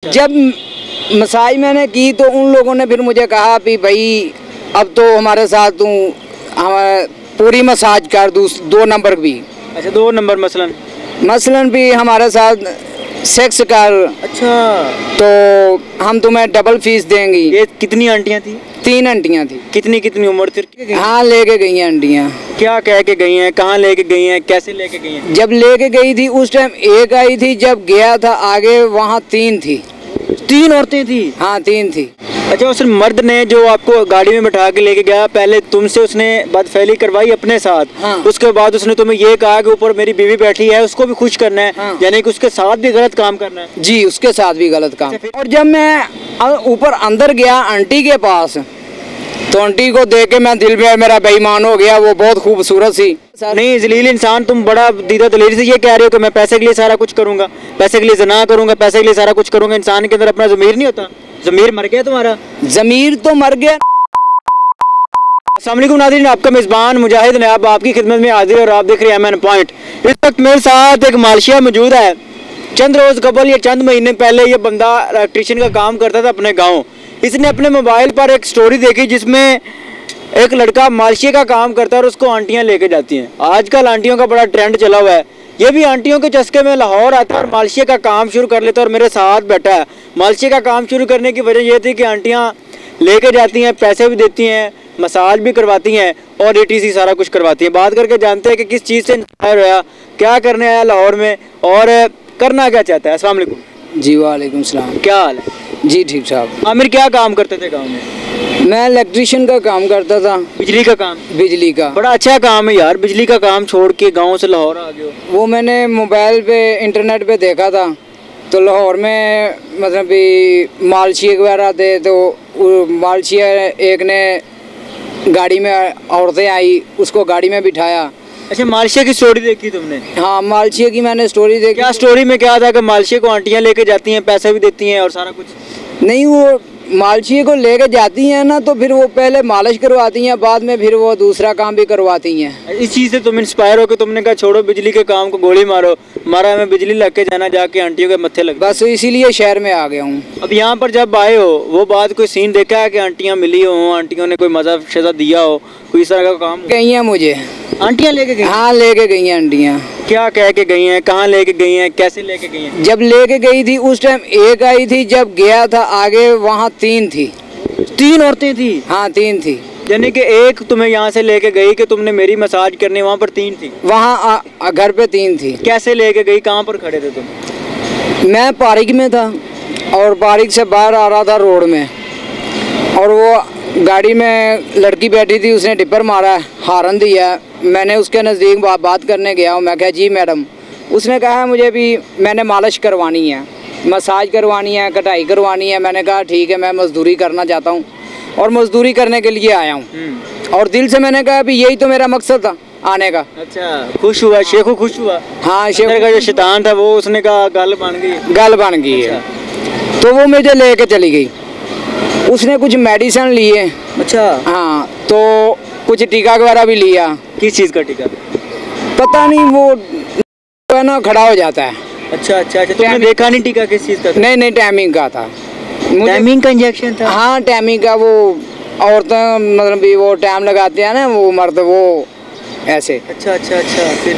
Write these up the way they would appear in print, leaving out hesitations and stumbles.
जब मसाज मैंने की तो उन लोगों ने फिर मुझे कहा कि भाई अब तो हमारे साथ तू पूरी मसाज कर, 2 नंबर भी। अच्छा, 2 नंबर मसलन भी हमारे साथ सेक्स कर। अच्छा, तो हम तुम्हें डबल फीस देंगी। ये कितनी आंटियां थी? 3 आंटियां थी। कितनी कितनी उम्र थी? हाँ, लेके गई हैं आंटियां। क्या कह के गई हैं? कहाँ लेके गई हैं? कैसे लेके गई हैं? जब लेके गई थी उस टाइम 1 आई थी, जब गया था आगे वहाँ 3 थी। 3 औरतें थी? हाँ, 3 थी। अच्छा, उस मर्द ने जो आपको गाड़ी में बैठा के लेके गया, पहले तुमसे उसने बदफैली करवाई अपने साथ। हाँ। उसके बाद उसने तुम्हें ये कहा कि ऊपर मेरी बीवी बैठी है, उसको भी खुश करना है। हाँ। यानी कि उसके साथ भी गलत काम करना है। जी, उसके साथ भी गलत काम। अच्छा, और जब मैं ऊपर अंदर गया आंटी के पास, तो आंटी को देख के मैं दिल में मेरा बेईमान हो गया। वो बहुत खूबसूरत सी। नहीं जलील इंसान, तुम बड़ा दीदा दलेरी से ये कह रहे हो कि मैं पैसे के लिए सारा कुछ करूंगा, पैसे के लिए ज़िना करूंगा, पैसे के लिए सारा कुछ करूंगा। इंसान के अंदर अपना ज़मीर नहीं होता? ज़मीर मर गया तुम्हारा? ज़मीर तो मर गया। अस्सलाम वालेकुम नाज़रीन, आपका मेज़बान मुजाहिद ने अब आपकी खिदमत में हाजिर और आप देख रहे हैं एमएन पॉइंट। इस वक्त मेरे साथ एक मालशिया मौजूद है। चंद रोज़ कबल या चंद महीने पहले ये बंदा इलेक्ट्रीशियन का काम करता था अपने गाँव। इसने अपने मोबाइल पर एक स्टोरी देखी जिसमें एक लड़का मालशिया का काम करता है और उसको आंटियाँ लेके जाती हैं। आजकल आंटियों का बड़ा ट्रेंड चला हुआ है। ये भी आंटियों के चस्के में लाहौर आता है और मालशिया का काम शुरू कर लेता है और मेरे साथ बैठा है। मालशिया का काम शुरू करने की वजह ये थी कि आंटियाँ लेके जाती हैं, पैसे भी देती हैं, मसाज भी करवाती हैं और ETC सारा कुछ करवाती हैं। बात करके जानते हैं कि किस चीज़ से इंस्पायर होया, क्या करने आया लाहौर में और करना क्या चाहता है। अस्सलाम वालेकुम। जी वालेकुम सलाम। क्या हाल है? जी ठीक ठाक। आमिर, क्या काम करते थे गाँव में? मैं इलेक्ट्रीशियन का काम करता था। बिजली का काम? बिजली का। बड़ा अच्छा काम है यार, बिजली का काम छोड़ के गाँव से लाहौर आ गए हो। वो मैंने मोबाइल पे इंटरनेट पे देखा था, तो लाहौर में मतलब भी मालशिया वगैरह थे, तो मालशिया एक ने गाड़ी में औरतें आई, उसको गाड़ी में बिठाया। अच्छा, मालशिया की स्टोरी देखी तुमने? हाँ, मालशिया की मैंने स्टोरी देखी। क्या स्टोरी में क्या था कि मालशिया को आंटियाँ लेके जाती हैं, पैसे भी देती हैं और सारा कुछ? नहीं, वो मालशिया को लेके जाती हैं ना, तो फिर वो पहले मालिश करवाती हैं, बाद में फिर वो दूसरा काम भी करवाती हैं। इस चीज़ से तुम इंस्पायर हो कि तुमने कहा छोड़ो बिजली के काम को, गोली मारो, हमारा हमें बिजली लग के जाना, जाके आंटियों के मत्थे लग। बस इसीलिए शहर में आ गया हूँ। अब यहाँ पर जब आए हो, वो बात कोई सीन देखा है कि आंटियाँ मिली हो, आंटियों ने कोई मजा शजा दिया हो, कोई इस तरह का काम? गई हैं मुझे आंटियाँ लेके गई? हाँ, लेके गई हैं आंटियाँ। क्या कह के गई हैं? कहाँ लेके गई हैं? कैसे लेके गई हैं? जब लेके गई थी उस टाइम 1 आई थी, जब गया था आगे वहाँ 3 थी। 3 औरतें थी? हाँ, 3 थी। यानी कि एक तुम्हें यहाँ से लेके गई कि तुमने मेरी मसाज करनी, वहाँ पर 3 थी? वहाँ घर पे 3 थी। कैसे लेके गई? कहाँ पर खड़े थे तुम? मैं पारिक में था और पारिक से बाहर आ रहा था रोड में, और वो गाड़ी में लड़की बैठी थी, उसने टिप्पर मारा, हारन दिया। मैंने उसके नज़दीक बात करने गया हूँ। मैं कहा जी मैडम। उसने कहा मुझे भी मैंने मालिश करवानी है, मसाज करवानी है, कटाई करवानी है। मैंने कहा ठीक है, मैं मज़दूरी करना चाहता हूँ और मज़दूरी करने के लिए आया हूँ। और दिल से मैंने कहा भी यही तो मेरा मकसद था आने का। अच्छा, खुश हुआ? शेखू खुश हुआ? हाँ, शेखू का जो शैतान था वो उसने कहा गल बन गई। गल बन गई है। तो वो मुझे लेके चली गई। उसने कुछ मेडिसिन लिए। अच्छा। हाँ, तो कुछ टीका वगैरह भी लिया। किस चीज़ का टीका? पता नहीं, वो है ना खड़ा हो जाता है। अच्छा अच्छा अच्छा, तुमने देखा नहीं टीका किस चीज़ का? नहीं, टाइमिंग का था। टाइमिंग का इंजेक्शन था? हाँ, टाइमिंग का। वो औरतें मतलब भी वो टाइम लगाते हैं ना, वो मर्द वो ऐसे। अच्छा अच्छा अच्छा। फिर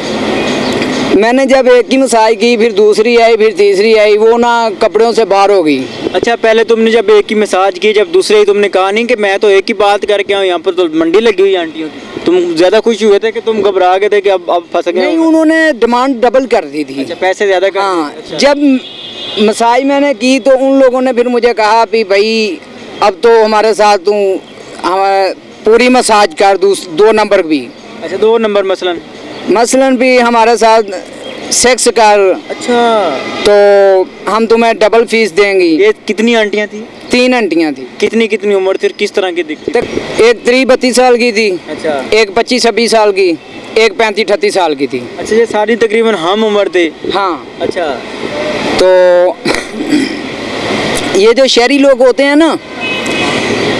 मैंने जब एक की मसाज की, फिर दूसरी आई, फिर तीसरी आई, वो ना कपड़ों से बाहर हो गई। अच्छा, पहले तुमने जब एक की मसाज की, जब दूसरे तुमने कहा नहीं कि मैं तो एक ही बात करके आऊँ, यहाँ पर तो मंडी लगी हुई आंटियों की। तुम ज़्यादा खुश हुए थे कि तुम घबरा गए थे कि अब फंस गए? नहीं, उन्होंने डिमांड डबल कर दी थी। अच्छा, पैसे ज़्यादा कर? हाँ। अच्छा। जब मसाज मैंने की तो उन लोगों ने फिर मुझे कहा कि भाई अब तो हमारे साथ तू पूरी मसाज कर, 2 नंबर भी। अच्छा, 2 नंबर मसलन भी हमारे साथ सेक्स कर। अच्छा, तो हम तुम्हें डबल फीस देंगी। ये कितनी आंटियाँ थी? 3 आंटियाँ थी। कितनी कितनी उम्र थी? किस तरह की दिखती? एक 30-32 साल की थी। अच्छा। एक 25-26 साल की, एक 35-38 साल की थी। अच्छा, ये सारी तकरीबन हम उम्र थे? हाँ। अच्छा। तो ये जो शहरी लोग होते हैं ना,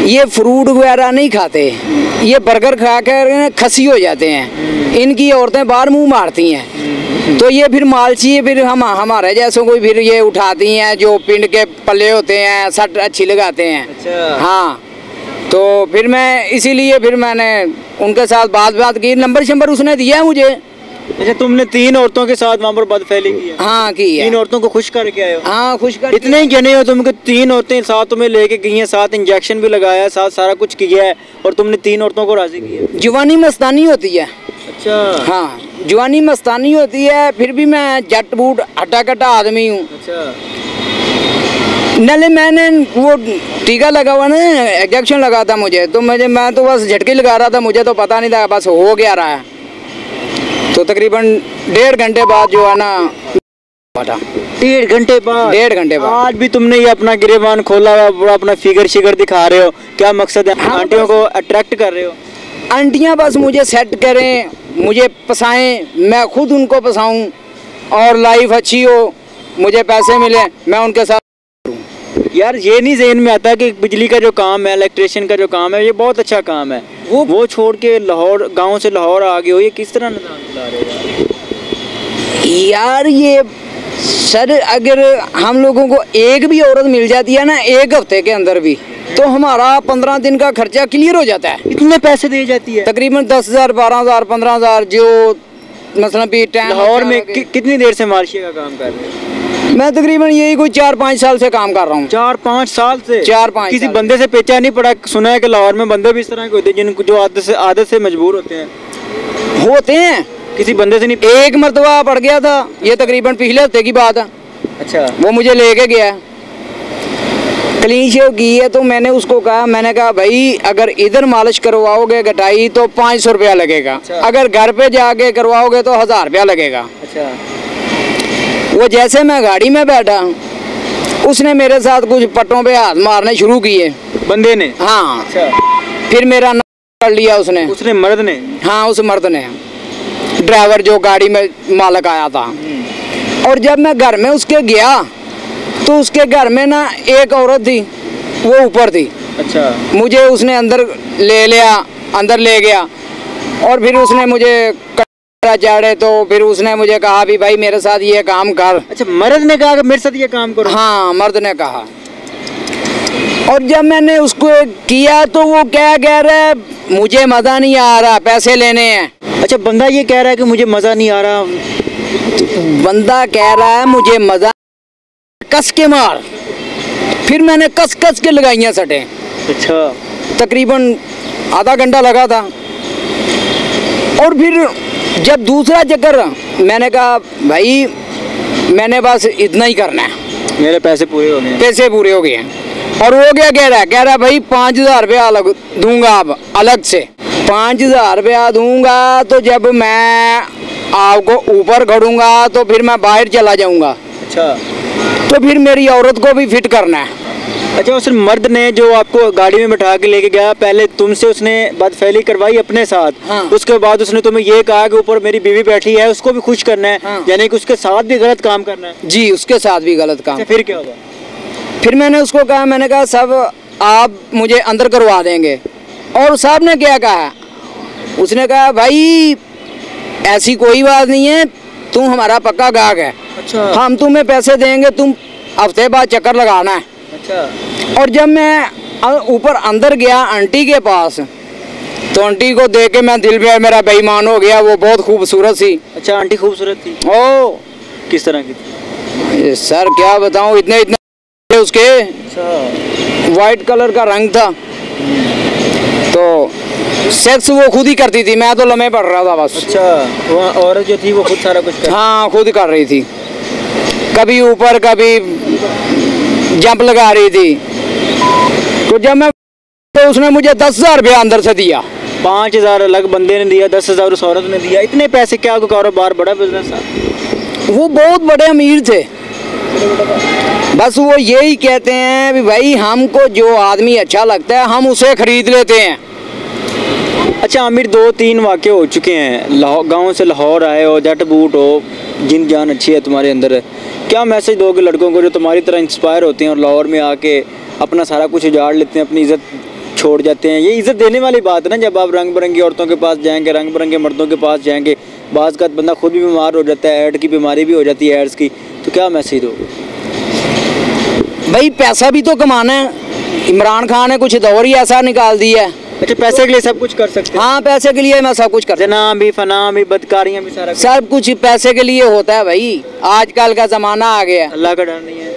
ये फ्रूट वगैरह नहीं खाते, ये बर्गर खा कर खसी हो जाते हैं। इनकी औरतें बाहर मुंह मारती हैं, तो ये फिर मालची है, फिर हम हमारे जैसों को फिर ये उठाती हैं, जो पिंड के पल्ले होते हैं, सट अच्छी लगाते हैं। अच्छा। हाँ, तो फिर मैं इसीलिए फिर मैंने उनके साथ बात की, नंबर शंबर उसने दिया है मुझे। अच्छा, तुमने 3 औरतों के साथ वहाँ पर बदफैली की है? हाँ, की है। 3 औरतों को खुश करके आए हो? हाँ, खुश कर। इतने ही कहने हो तुमको? 3 औरतें साथ तुम्हें लेके गई हैं, साथ इंजेक्शन भी लगाया है, साथ सारा कुछ किया है, और तुमने 3 औरतों को राजी किया? जवानी मस्तानी होती है। अच्छा। हाँ, जवानी मस्तानी होती है, फिर भी मैं जट बूट हटा कटा आदमी हूँ। अच्छा। नले मैंने वो टीका लगा हुआ ना, इंजेक्शन लगा था मुझे, तो मैं तो बस झटके लगा रहा था, मुझे तो पता नहीं था, बस हो गया रहा है। तो तकरीबन 1.5 घंटे बाद जो है ना, 1.5 घंटे बाद? 1.5 घंटे बाद। आज भी तुमने ये अपना गिरेबान खोला हुआ, पूरा अपना फिगर शिगर दिखा रहे हो, क्या मकसद है? हाँ, आंटियों को अट्रैक्ट कर रहे हो? आंटियाँ बस मुझे सेट करें, मुझे पसाएं, मैं खुद उनको पसाऊं, और लाइफ अच्छी हो, मुझे पैसे मिले, मैं उनके साथ। यार ये नहीं ज़हन में आता कि बिजली का जो काम है, इलेक्ट्रिशियन का जो काम है, ये बहुत अच्छा काम है, वो छोड़ के लाहौर, गांव से लाहौर आ गए हो, ये किस तरह निजाम चला रहे हो यार? ये सर, अगर हम लोगों को एक भी औरत मिल जाती है ना 1 हफ्ते के अंदर भी, तो हमारा 15 दिन का खर्चा क्लियर हो जाता है। इतने पैसे दे जाती है? तकरीबन 10,000, 12,000, 15,000, जो मतलब भी टाइम। लाहौर में कितनी देर से मालशिया का काम कर रहे हो? मैं तकरीबन यही कोई 4-5 साल से काम कर रहा हूँ। 4-5 साल से? 4-5 किसी बंदे से पेचा नहीं पड़ा? सुना है कि लाहौर में बंदे भी इस तरह के होते हैं जिनको, जो आदत से मजबूर होते हैं। किसी बंदे से नहीं? एक मरतबा पड़ गया था, ये तकरीबन पिछले हफ्ते की बात है। अच्छा। वो मुझे लेके गया, क्लीन शेव की है, तो मैंने उसको कहा, मैंने कहा भाई अगर इधर मालिश करवाओगे घटाई तो 500 रुपया लगेगा। अच्छा। अगर घर पे जाके करवाओगे तो 1000 रुपया लगेगा। अच्छा। वो जैसे मैं गाड़ी में बैठा, उसने मेरे साथ कुछ पट्टों पे हाथ मारने शुरू किए, बंदे ने। हाँ। अच्छा। फिर मेरा नाम कर लिया उसने मर्द ने? हाँ, उस मर्द ने, ड्राइवर जो गाड़ी में मालिक आया था। और जब मैं घर में उसके गया, तो उसके घर में ना एक औरत थी, वो ऊपर थी। अच्छा। मुझे उसने अंदर ले गया, और फिर उसने मुझे चाड़े, तो फिर उसने मुझे कहा भी भाई मेरे साथ ये काम कर। अच्छा, मर्द ने कहा कि मेरे साथ ये काम करो? हाँ, मर्द ने कहा। और जब मैंने उसको किया तो वो क्या कह रहा है, मुझे मजा नहीं आ रहा, पैसे लेने हैं। अच्छा, बंदा ये कह रहा है कि मुझे मजा नहीं आ रहा? बंदा कह रहा है मुझे मजा, कस के मार। फिर मैंने कस के लगाइयाँ सटें। अच्छा। तकरीबन आधा घंटा लगा था। और फिर जब दूसरा चक्कर, मैंने कहा भाई मैंने बस इतना ही करना है, मेरे पैसे पूरे हो गए। पैसे पूरे हो गए हैं। और वो क्या कह रहा है भाई 5,000 रुपया अलग दूंगा, अब अलग से 5,000 रुपया दूंगा, तो जब मैं आपको ऊपर खड़ूंगा तो फिर मैं बाहर चला जाऊंगा। अच्छा। तो फिर मेरी औरत को भी फिट करना है। अच्छा, उस मर्द ने जो आपको गाड़ी में बैठा के लेके गया, पहले तुमसे उसने बदफैली करवाई अपने साथ। हाँ। उसके बाद उसने तुम्हें ये कहा कि ऊपर मेरी बीवी बैठी है, उसको भी खुश करना है। हाँ। यानी कि उसके साथ भी गलत काम करना है? जी, उसके साथ भी गलत काम। अच्छा, फिर क्या होगा? फिर मैंने उसको कहा, मैंने कहा सब आप मुझे अंदर करवा देंगे। और साहब ने क्या कहा, उसने कहा भाई ऐसी कोई बात नहीं है, तुम हमारा पक्का गाहक है। अच्छा। हम तुम्हें पैसे देंगे, तुम हफ्ते बाद चक्कर लगाना है। अच्छा। और जब मैं ऊपर अंदर गया आंटी के पास, तो आंटी को देख के मैं दिल में मेरा बेईमान हो गया, वो बहुत खूबसूरत सी। अच्छा, आंटी खूबसूरत थी? ओ, किस तरह की थी? सर क्या बताऊं, इतने उसके। अच्छा। वाइट कलर का रंग था, तो सेक्स वो खुद ही करती थी, मैं तो लम्हे पड़ रहा था बस। अच्छा, वहाँ औरत जो थी वो खुद सारा कुछ कर? हाँ, खुद कर रही थी, कभी ऊपर कभी जंप लगा रही थी। तो जब मैं, तो उसने मुझे 10,000 रुपया अंदर से दिया। 5,000 अलग बंदे ने दिया, 10,000 उस औरत ने दिया। इतने पैसे क्या कारोबार, बड़ा बिजनेस था? वो बहुत बड़े अमीर थे, बस वो यही कहते हैं कि भाई हमको जो आदमी अच्छा लगता है हम उसे खरीद लेते हैं। अच्छा आमिर, 2-3 वाक़े हो चुके हैं, गांव से लाहौर आए हो, जट बूट हो, जिन जान अच्छी है तुम्हारे अंदर, क्या मैसेज दोगे लड़कों को जो तुम्हारी तरह इंस्पायर होते हैं और लाहौर में आके अपना सारा कुछ उजाड़ लेते हैं, अपनी इज्जत छोड़ जाते हैं। ये इज़्ज़त देने वाली बात है ना, जब आप रंग बिरंगी औरतों के पास जाएंगे, रंग बिरंगे मर्दों के पास जाएंगे, बाज़ का बंदा खुद भी बीमार हो जाता है, एड की बीमारी भी हो जाती है एड्स की, तो क्या मैसेज दोगे? भाई पैसा भी तो कमाना है। इमरान खान ने कुछ दौर ही ऐसा निकाल दिया है। अच्छा, पैसे के लिए सब कुछ कर सकते हैं? हाँ, पैसे के लिए मैं सब कुछ करता हूँ। जना भी, फना भी, बदकारियाँ भी, सारा सब कुछ पैसे के लिए होता है भाई। आजकल का ज़माना आ गया है। अल्लाह का डर नहीं है?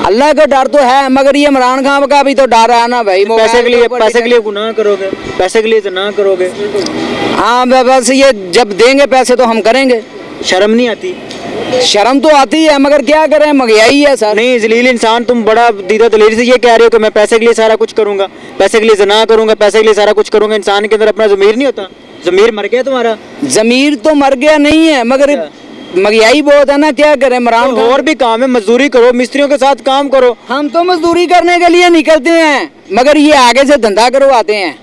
अल्लाह का डर तो है, मगर ये इमरान खान का भी तो डर है ना भाई। पैसे के लिए गुनाह करोगे, पैसे के लिए जना करोगे? हाँ, बस ये जब देंगे पैसे तो हम करेंगे। शर्म नहीं आती? शर्म तो आती है, मगर क्या करें, महंगाई है सर। नहीं जलील इंसान, तुम बड़ा दीदा दलील से ये कह रहे हो कि मैं पैसे के लिए सारा कुछ करूंगा, पैसे के लिए जना करूंगा, पैसे के लिए सारा कुछ करूंगा। इंसान के अंदर अपना ज़मीर नहीं होता? ज़मीर मर गया तुम्हारा? ज़मीर तो मर गया नहीं है, मगर महंगाई बहुत है ना, क्या करें इमरान खान। और भी काम है, मजदूरी करो, मिस्त्रियों के साथ काम करो। हम तो मजदूरी करने के लिए निकलते हैं, मगर ये आगे से धंधा करवाते हैं,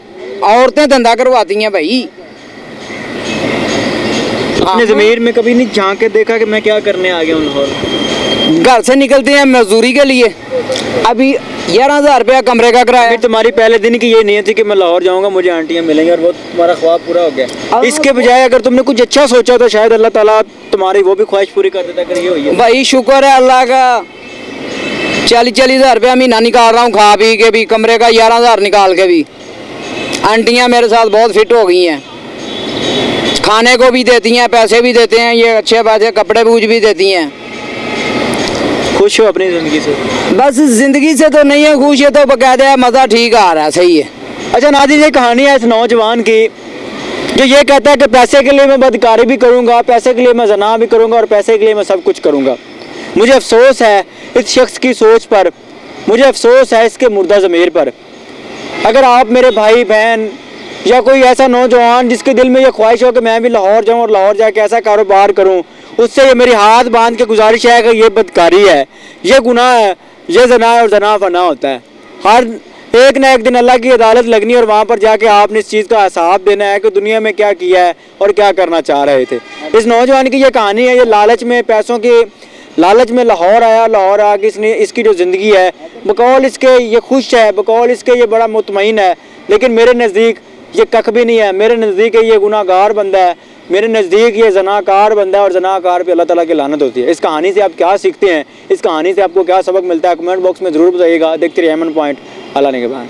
औरतें धंधा करवाती हैं भाई। अपने ज़मीर में कभी नहीं झांक के देखा कि मैं क्या करने आ गया हूँ लाहौर? घर से निकलते हैं मजदूरी के लिए। अभी 11,000 रुपया कमरे का किराया। तुम्हारी पहले दिन की ये नीयत थी कि मैं लाहौर जाऊंगा, मुझे आंटियां मिलेंगी, और वो तुम्हारा ख्वाब पूरा हो गया। इसके बजाय अगर तुमने कुछ अच्छा सोचा तो शायद अल्लाह ताला तुम्हारी वो भी ख्वाहिश पूरी कर देता। अगर ये हुई है भाई, शुक्र है अल्लाह का। 40,000 रुपया महीना निकाल रहा हूँ, खा पी के भी, कमरे का 11,000 निकाल के भी। आंटियाँ मेरे साथ बहुत फिट हो गई हैं, खाने को भी देती हैं, पैसे भी देते हैं, ये अच्छे बात है, कपड़े बूझ भी देती हैं। खुश हो अपनी ज़िंदगी से? बस ज़िंदगी से तो नहीं है खुश, है तो बकायदा मज़ा ठीक आ रहा है, सही है। अच्छा नाज़रीन, ये कहानी है इस नौजवान की जो ये कहता है कि पैसे के लिए मैं बदकारी भी करूँगा, पैसे के लिए मैं जना भी करूँगा, और पैसे के लिए मैं सब कुछ करूँगा। मुझे अफसोस है इस शख्स की सोच पर, मुझे अफसोस है इसके मुर्दा ज़मीर पर। अगर आप मेरे भाई बहन या कोई ऐसा नौजवान जिसके दिल में ये ख्वाहिश हो कि मैं भी लाहौर जाऊँ और लाहौर जाके ऐसा कारोबार करूँ, उससे ये मेरी हाथ बांध के गुजारिश है कि ये बदकारी है, ये गुनाह है, ये जना है, और जना फना होता है। हर एक ना एक दिन अल्लाह की अदालत लगनी, और वहाँ पर जाके आपने इस चीज़ का हिसाब देना है कि दुनिया में क्या किया है और क्या करना चाह रहे थे। इस नौजवान की ये कहानी है। ये लालच में, पैसों के लालच में लाहौर आया, लाहौर आके इसने इसकी जो ज़िंदगी है, बकौल इसके ये खुश है, बकौल इसके ये बड़ा मुतमईन है, लेकिन मेरे नज़दीक ये कख भी नहीं है। मेरे नज़दीक ये गुनाहगार बंदा है, मेरे नज़दीक ये जनाकार बंदा है, और जनाकार पे अल्लाह ताला की लानत होती है। इस कहानी से आप क्या सीखते हैं, इस कहानी से आपको क्या सबक मिलता है, कमेंट बॉक्स में ज़रूर बताइएगा। देखते रहिए अमन पॉइंट। अल्लाह ने के बाद।